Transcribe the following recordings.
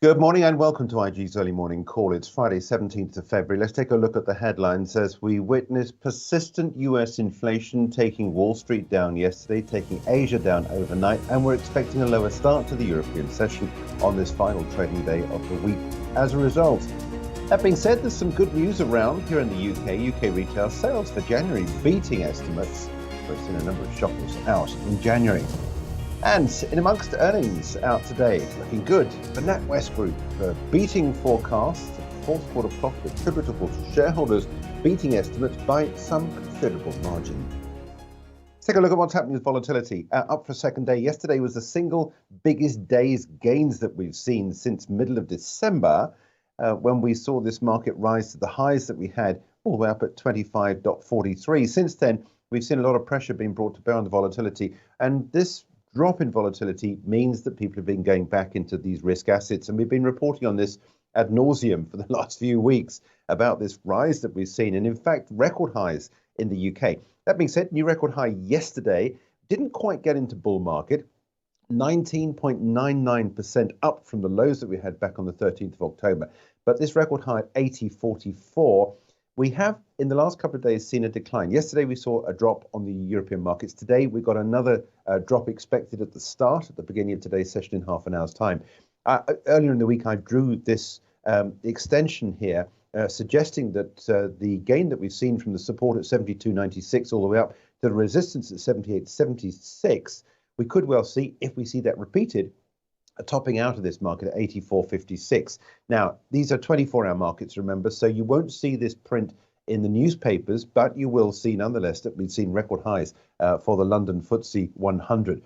Good morning and welcome to IG's early morning call. It's Friday, 17th of February. Let's take a look at the headlines as we witness persistent US inflation taking Wall Street down yesterday, taking Asia down overnight, and we're expecting a lower start to the European session on this final trading day of the week as a result. That being said, there's some good news around here in the UK. UK retail sales for January beating estimates. We've seen a number of shoppers out in January. And in amongst earnings out today, looking good for NatWest Group, beating forecasts, fourth quarter profit attributable to shareholders, beating estimates by some considerable margin. Let's take a look at what's happening with volatility. Up for a second day. Yesterday was the single biggest day's gains that we've seen since middle of December, when we saw this market rise to the highs that we had all the way up at 25.43. Since then, we've seen a lot of pressure being brought to bear on the volatility, and this drop in volatility means that people have been going back into these risk assets. And we've been reporting on this ad nauseum for the last few weeks about this rise that we've seen. And in fact, record highs in the UK. That being said, new record high yesterday, didn't quite get into bull market, 19.99% up from the lows that we had back on the 13th of October. But this record high at 80.44, we have, in the last couple of days, seen a decline. Yesterday, we saw a drop on the European markets. Today, we've got another drop expected at the beginning of today's session in half an hour's time. Earlier in the week, I drew this extension here, suggesting that the gain that we've seen from the support at 72.96 all the way up to the resistance at 78.76, we could well see, if we see that repeated, a topping out of this market at 84.56. Now, these are 24-hour markets, remember, so you won't see this print in the newspapers, but you will see nonetheless that we've seen record highs for the London FTSE 100.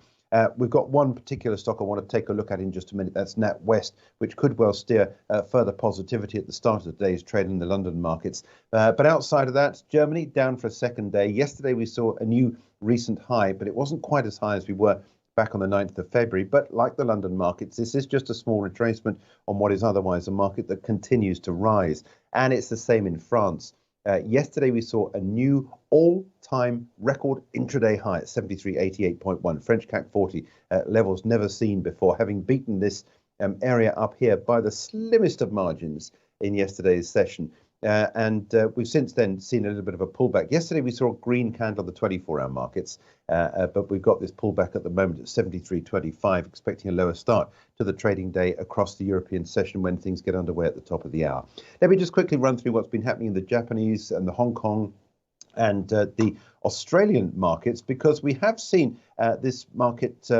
We've got one particular stock I want to take a look at in just a minute. That's NatWest, which could well steer further positivity at the start of today's trade in the London markets. But outside of that, Germany down for a second day. Yesterday, we saw a new recent high, but it wasn't quite as high as we were back on the 9th of February. But like the London markets, this is just a small retracement on what is otherwise a market that continues to rise. And it's the same in France. Yesterday, we saw a new all-time record intraday high at 73.88.1. French CAC 40 levels never seen before, having beaten this area up here by the slimmest of margins in yesterday's session. We've since then seen a little bit of a pullback. Yesterday, we saw a green candle on the 24-hour markets, but we've got this pullback at the moment at 73.25, expecting a lower start to the trading day across the European session when things get underway at the top of the hour. Let me just quickly run through what's been happening in the Japanese and the Hong Kong and the Australian markets, because we have seen this market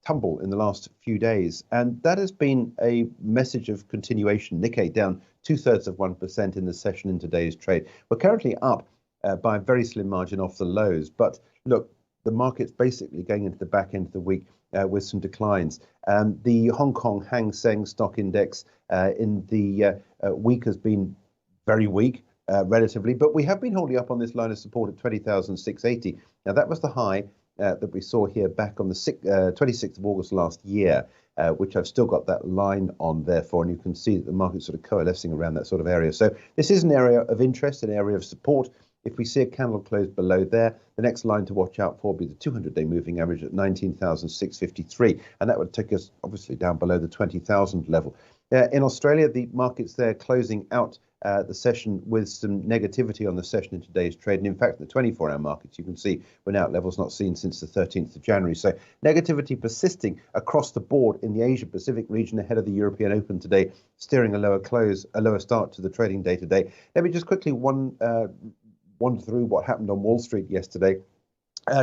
tumble in the last few days, and that has been a message of continuation. Nikkei down 0.2% in the session in today's trade. We're currently up by a very slim margin off the lows, but look, the market's basically going into the back end of the week with some declines. The Hong Kong Hang Seng stock index in the week has been very weak relatively, but we have been holding up on this line of support at 20,680. Now, that was the high that we saw here back on the 26th of August last year, which I've still got that line on there for, and you can see that the market's sort of coalescing around that sort of area. So this is an area of interest, an area of support. If we see a candle close below there, the next line to watch out for will be the 200-day moving average at 19,653, and that would take us obviously down below the 20,000 level. In Australia, the market's there closing out the session with some negativity on the session in today's trade. And in fact, the 24-hour markets, you can see we're now at levels not seen since the 13th of January. So negativity persisting across the board in the Asia-Pacific region ahead of the European Open today, steering a lower start to the trading day today. Let me just quickly wander through what happened on Wall Street yesterday.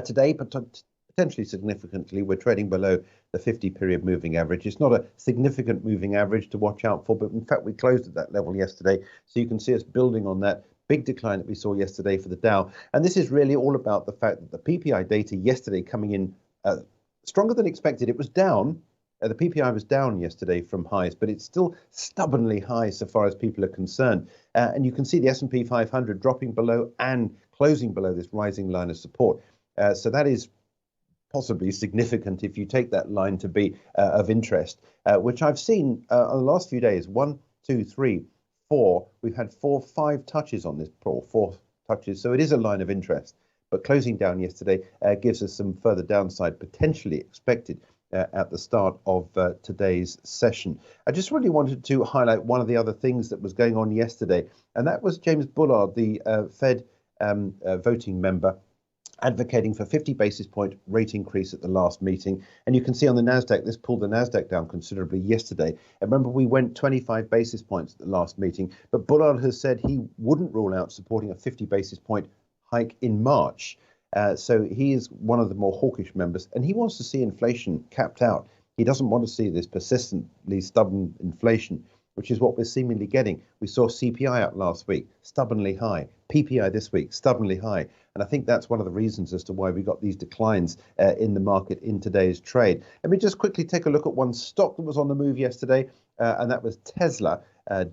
Today, potentially significantly, we're trading below the 50-period moving average. It's not a significant moving average to watch out for, but in fact, we closed at that level yesterday. So you can see us building on that big decline that we saw yesterday for the Dow. And this is really all about the fact that the PPI data yesterday coming in stronger than expected. It was down. The PPI was down yesterday from highs, but it's still stubbornly high so far as people are concerned. And you can see the S&P 500 dropping below and closing below this rising line of support. So that is possibly significant if you take that line to be of interest, which I've seen on the last few days. 1, 2, 3, 4. We've had 5 touches on this, or 4 touches. So it is a line of interest. But closing down yesterday gives us some further downside potentially expected at the start of today's session. I just really wanted to highlight one of the other things that was going on yesterday, and that was James Bullard, the Fed voting member, advocating for 50 basis point rate increase at the last meeting. And you can see on the NASDAQ, this pulled the NASDAQ down considerably yesterday. And remember, we went 25 basis points at the last meeting, but Bullard has said he wouldn't rule out supporting a 50 basis point hike in March. So he is one of the more hawkish members, and he wants to see inflation capped out. He doesn't want to see this persistently stubborn inflation, which is what we're seemingly getting. We saw CPI out last week, stubbornly high. PPI this week, stubbornly high. And I think that's one of the reasons as to why we got these declines in the market in today's trade. Let me just quickly take a look at one stock that was on the move yesterday, and that was Tesla,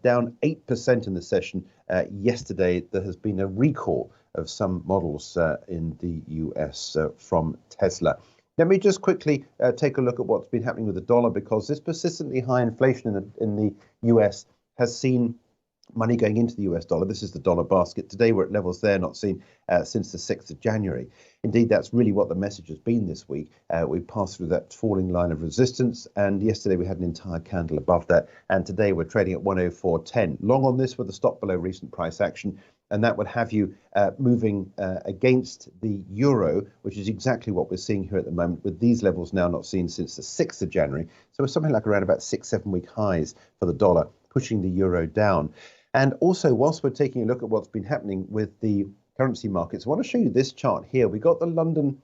down 8% in the session yesterday. There has been a recall of some models in the US from Tesla. Let me just quickly take a look at what's been happening with the dollar, because this persistently high inflation in the US has seen money going into the US dollar. This is the dollar basket. Today we're at levels there not seen since the 6th of January. Indeed, that's really what the message has been this week. We passed through that falling line of resistance, and yesterday we had an entire candle above that, and today we're trading at 104.10. Long on this with a stop below recent price action, and that would have you moving against the euro, which is exactly what we're seeing here at the moment, with these levels now not seen since the 6th of January. So we're something like around about 6-7 week highs for the dollar, pushing the euro down. And also, whilst we're taking a look at what's been happening with the currency markets, I want to show you this chart here. We got the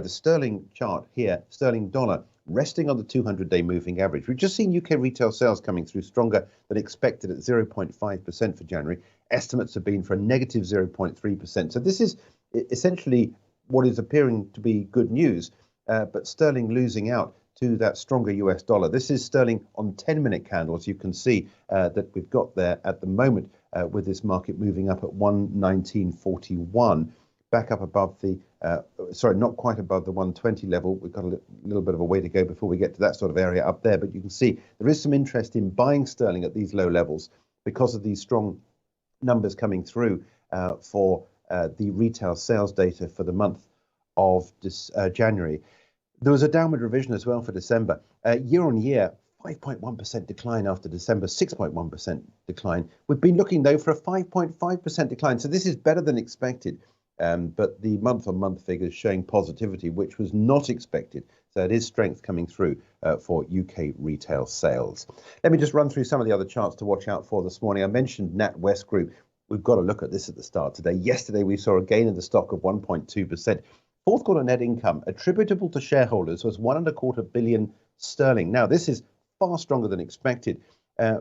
sterling chart here, sterling dollar, resting on the 200-day moving average. We've just seen UK retail sales coming through stronger than expected at 0.5% for January. Estimates have been for a negative 0.3%. So this is essentially what is appearing to be good news, but sterling losing out to that stronger US dollar. This is sterling on 10-minute candles. You can see that we've got there at the moment with this market moving up at 119.41, back up above the, not quite above the 120 level. We've got a little bit of a way to go before we get to that sort of area up there, but you can see there is some interest in buying sterling at these low levels because of these strong numbers coming through for the retail sales data for the month of January. There was a downward revision as well for December. Year on year, 5.1% decline after December, 6.1% decline. We've been looking, though, for a 5.5% decline. So this is better than expected. But the month-on-month figures showing positivity, which was not expected. So it is strength coming through for UK retail sales. Let me just run through some of the other charts to watch out for this morning. I mentioned NatWest Group. We've got to look at this at the start today. Yesterday, we saw a gain in the stock of 1.2%. Fourth quarter net income attributable to shareholders was £1.25 billion sterling. Now, this is far stronger than expected.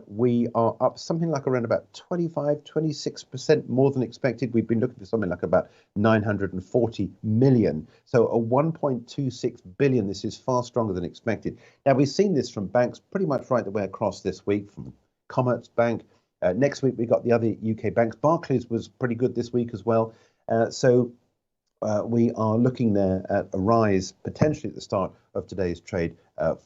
We are up something like around about 26% more than expected. We've been looking for something like about 940 million. So a 1.26 billion. This is far stronger than expected. Now, we've seen this from banks pretty much right the way across this week, from Commerzbank. Next week, we got the other UK banks. Barclays was pretty good this week as well. We are looking there at a rise potentially at the start of today's trade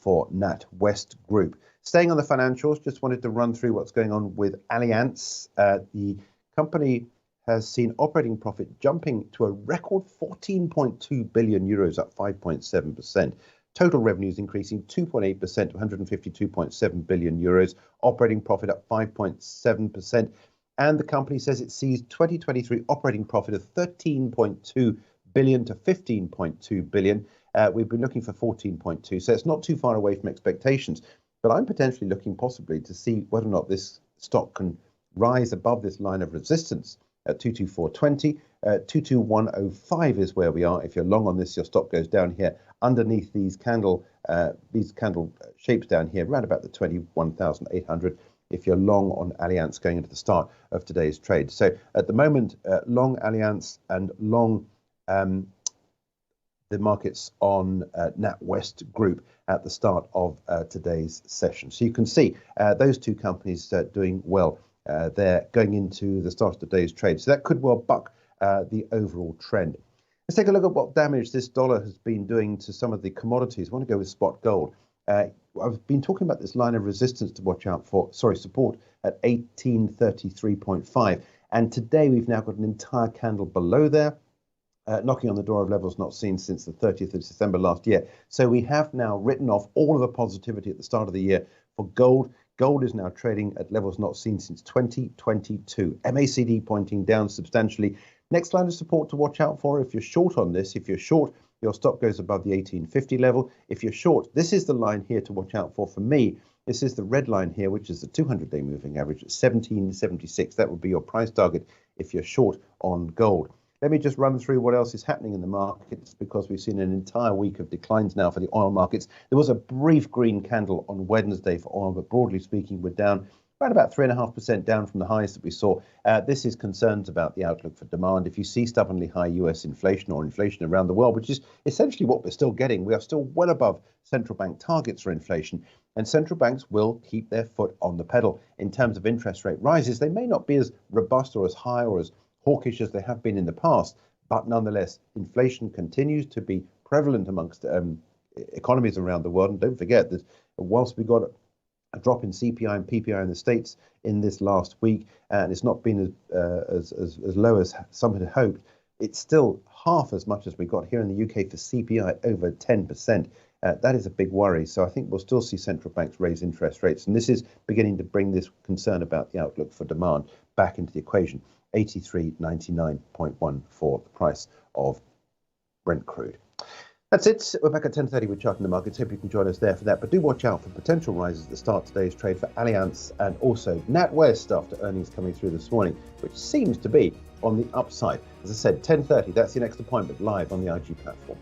for NatWest Group. Staying on the financials, just wanted to run through what's going on with Allianz. The company has seen operating profit jumping to a record 14.2 billion euros, up 5.7%. Total revenues increasing 2.8% to 152.7 billion euros. Operating profit up 5.7%. And the company says it sees 2023 operating profit of 13.2 billion to 15.2 billion. We've been looking for 14.2, so it's not too far away from expectations. But I'm potentially looking possibly to see whether or not this stock can rise above this line of resistance at 224.20. 221.05 is where we are. If you're long on this, your stop goes down here underneath these candle shapes down here, around about the 21,800. If you're long on Allianz going into the start of today's trade. So at the moment, long Allianz and long the markets on NatWest Group at the start of today's session. So you can see those two companies doing well there going into the start of today's trade. So that could well buck the overall trend. Let's take a look at what damage this dollar has been doing to some of the commodities. I want to go with spot gold. I've been talking about this line of resistance to watch out for, support at 1833.5. And today we've now got an entire candle below there. knocking on the door of levels not seen since the 30th of December last year. So we have now written off all of the positivity at the start of the year for gold. Gold is now trading at levels not seen since 2022. MACD pointing down substantially. Next line of support to watch out for if you're short on this. If you're short, your stop goes above the 1850 level. If you're short, this is the line here to watch out for me. This is the red line here, which is the 200-day moving average at 1776. That would be your price target if you're short on gold. Let me just run through what else is happening in the markets, because we've seen an entire week of declines now for the oil markets. There was a brief green candle on Wednesday for oil, but broadly speaking, we're down around about 3.5% down from the highs that we saw. This is concerns about the outlook for demand. If you see stubbornly high US inflation or inflation around the world, which is essentially what we're still getting, we are still well above central bank targets for inflation. And central banks will keep their foot on the pedal. In terms of interest rate rises, they may not be as robust or as high or as hawkish as they have been in the past, but nonetheless, inflation continues to be prevalent amongst economies around the world. And don't forget that whilst we got a drop in CPI and PPI in the States in this last week, and it's not been as low as some had hoped, it's still half as much as we got here in the UK for CPI, over 10%. That is a big worry. So I think we'll still see central banks raise interest rates. And this is beginning to bring this concern about the outlook for demand back into the equation. 83.99.1 for the price of Brent crude. That's it. We're back at 10:30 with Charting the Markets. Hope you can join us there for that. But do watch out for potential rises at the start of today's trade for Allianz and also NatWest after earnings coming through this morning, which seems to be on the upside. As I said, 10:30, that's the next appointment live on the IG platform.